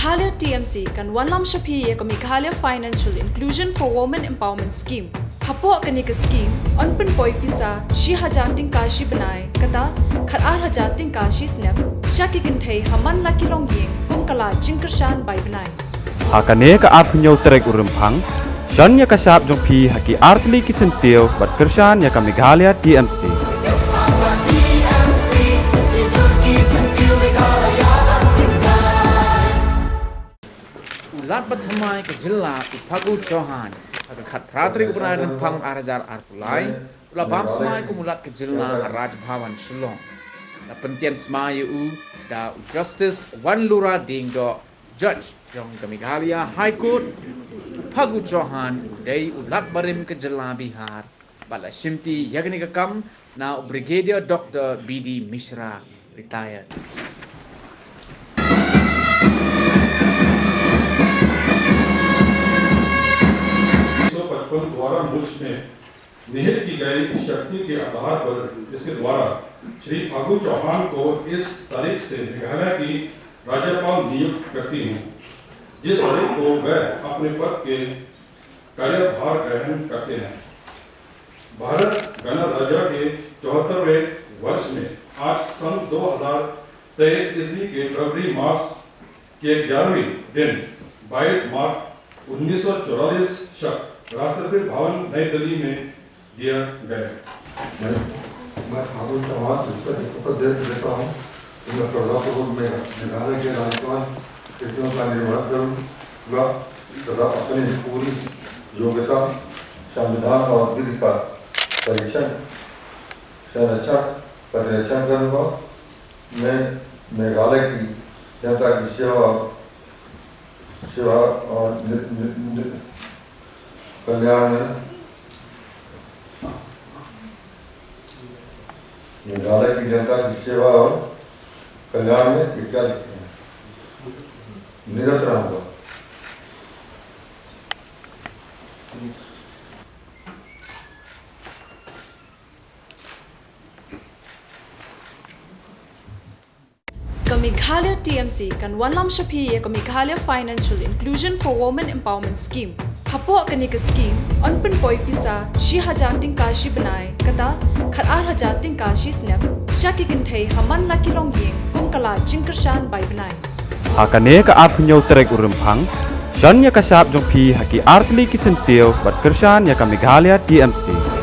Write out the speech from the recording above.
Meghalaya TMC kan Wanlam Shapi ko Meghalaya Financial Inclusion for Women Empowerment Scheme. Hapo kani ka scheme on pen poi pisa shi hajating kashi banai kata kharar hajating kashi snap shaki kin thei haman la kilong yeng kum kala jingkershan bai banai. Hakane ka apnyo terek urempang Shanya kasap jong pi haki artli kisentil bat kershan ya ka Meghalaya TMC. Ulat Batamai ke Jilla Pagu Johan agak khat pratri ke penaran pang arajar arpulai ula bam semai ke mulat ke Jilla Raj Bhavan Shillong da pentian semai u da Justice Wan Lura ding do judge jong ke Meghalaya High Court Pagu Johan dei ulat barim ke Jilla Bihar bala shimti yagni ke kam na Brigadier Dr. BD Mishra retired. द्वारा मुल्क में निहित की गई शक्ति के आधार पर इसके द्वारा श्री फागू चौहान को इस तारीख से मेघालय की राज्यपाल नियुक्त करती हूँ, जिस तारीख को वह अपने पद के कार्यभार ग्रहण करते हैं। भारत गणराज्य के 74वें वर्ष में आज सन 2023 ईस्वी के फरवरी मास के 11वें दिन 22 मार्च 1944 शक राष्ट्रपति भवन नई दिल्ली में दिया गया। मैं फागू चौहान इसका उपदेश देता हूँ कि मैं प्रजासत्ताक में मेघालय के राज्यपाल स्थितियों का निर्वहन करूँगा तथा अपनी पूरी योग्यता संविधान और विधि का परीक्षण संरक्षण परिरक्षण करूँगा। मैं मेघालय की जनता की सेवा और कल्याण में मेघालय की जनता की सेवा और कल्याण में इत्यादि निरत रहूंगा। Meghalaya TMC kan Wanlam Shapi ko Meghalaya Financial Inclusion for Women Empowerment Scheme. Hapo kani ka scheme on pen poi pisa shi hajating kashi banai kata kharar hajating kashi snap shaki kin thei haman la kilong yeng kum kala jingkershan bai banai. Hakane ka apnyo terek urempang Shanya kasap jong pi haki artli kisentil bat kershan ya ka Meghalaya TMC.